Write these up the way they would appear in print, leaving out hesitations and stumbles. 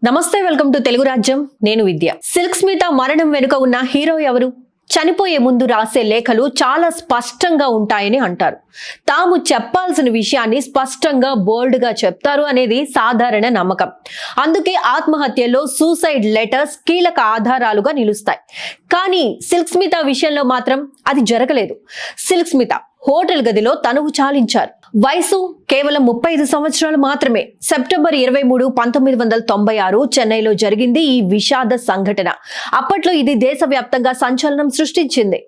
నమస్తే, welcome to Telugu రాజ్యం. నేను విద్య. సిల్క్ స్మిత మరణం వెనుక ఉన్న హీరో ఎవరు? చనిపోయే ముందు రాసే లేఖలు చాలా స్పష్టంగా ఉంటాయని అంటారు. తాము చెప్పాల్సిన విషయాన్ని స్పష్టంగా బోల్డ్ గా చెప్తారు అనేది సాధారణ నమ్మకం. అందుకే ఆత్మహత్యలో సూసైడ్ లెటర్స్ కీలక ఆధారాలుగా నిలుస్తాయి. కానీ సిల్క్ స్మిత విషయంలో మాత్రం అది జరగలేదు. సిల్క్ స్మిత హోటల్ గదిలో తనువు చాలించారు. వయసు కేవలం 35 సంవత్సరాలు మాత్రమే. సెప్టెంబర్ 23, 1996 చెన్నైలో జరిగింది ఈ విషాద సంఘటన. అప్పట్లో ఇది దేశవ్యాప్తంగా సంచలనం సృష్టించింది.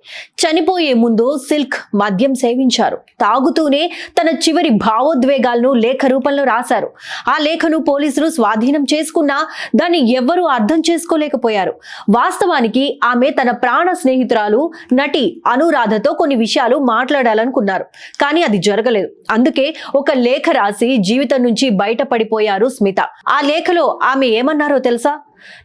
చనిపోయే ముందు సిల్క్ మద్యం సేవించారు. తాగుతూనే తన చివరి భావోద్వేగాలను లేఖ రూపంలో రాశారు. ఆ లేఖను పోలీసులు స్వాధీనం చేసుకున్నా దాన్ని ఎవ్వరూ అర్థం చేసుకోలేకపోయారు. వాస్తవానికి ఆమె తన ప్రాణ స్నేహితురాలు నటి అనురాధతో కొన్ని విషయాలు మాట్లాడాలనుకున్నారు. కానీ అది జరగలేదు. అందుకే ఒక లేఖ రాసి జీవితం నుంచి బయటపడిపోయారు స్మిత. ఆ లేఖలో ఆమె ఏమన్నారో తెలుసా?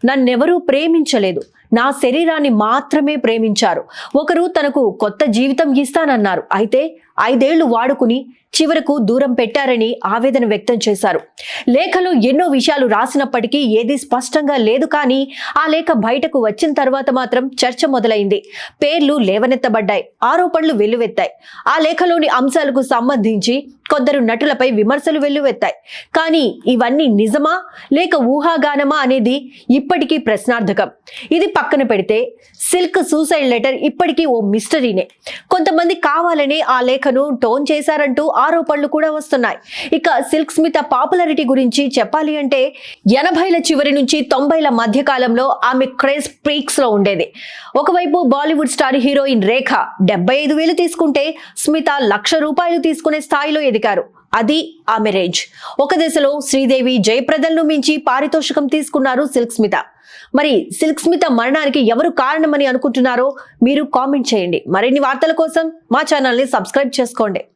నన్నెవరూ ప్రేమించలేదు, నా శరీరాన్ని మాత్రమే ప్రేమించారు. ఒకరు తనకు కొత్త జీవితం ఇస్తానన్నారు. అయితే 5 ఏళ్లు వాడుకుని చివరకు దూరం పెట్టారని ఆవేదన వ్యక్తం చేశారు. లేఖలో ఎన్నో విషయాలు రాసినప్పటికీ ఏది స్పష్టంగా లేదు. కానీ ఆ లేఖ బయటకు వచ్చిన తర్వాత మాత్రం చర్చ మొదలైంది. పేర్లు లేవనెత్తబడ్డాయి, ఆరోపణలు వెల్లువెత్తాయి. ఆ లేఖలోని అంశాలకు సంబంధించి కొందరు నటులపై విమర్శలు వెల్లువెత్తాయి. కానీ ఇవన్నీ నిజమా లేక ఊహాగానమా అనేది ఇప్పటికీ ప్రశ్నార్థకం. ఇది పక్కన పెడితే సిల్క్ సూసైడ్ లెటర్ ఇప్పటికీ ఓ మిస్టరీనే. కొంతమంది కావాలని ఆ లేఖను టోన్ చేశారంటూ ఆరోపణలు కూడా వస్తున్నాయి. ఇక సిల్క్ స్మిత పాపులారిటీ గురించి చెప్పాలి అంటే 80ల చివరి నుంచి 90ల మధ్య కాలంలో ఆమె క్రేజ్ పీక్స్ లో ఉండేది. ఒకవైపు బాలీవుడ్ స్టార్ హీరోయిన్ రేఖ 75,000 తీసుకుంటే స్మిత ₹1,00,000 తీసుకునే స్థాయిలో ఎదిగారు. అది ఆమె రేంజ్. ఒక దశలో శ్రీదేవి, జయప్రదలను మించి పారితోషికం తీసుకున్నారు సిల్క్ స్మిత. మరి సిల్క్ స్మిత మరణానికి ఎవరు కారణమని అనుకుంటున్నారో మీరు కామెంట్ చేయండి. మరిన్ని వార్తల కోసం మా ఛానల్ని సబ్స్క్రైబ్ చేసుకోండి.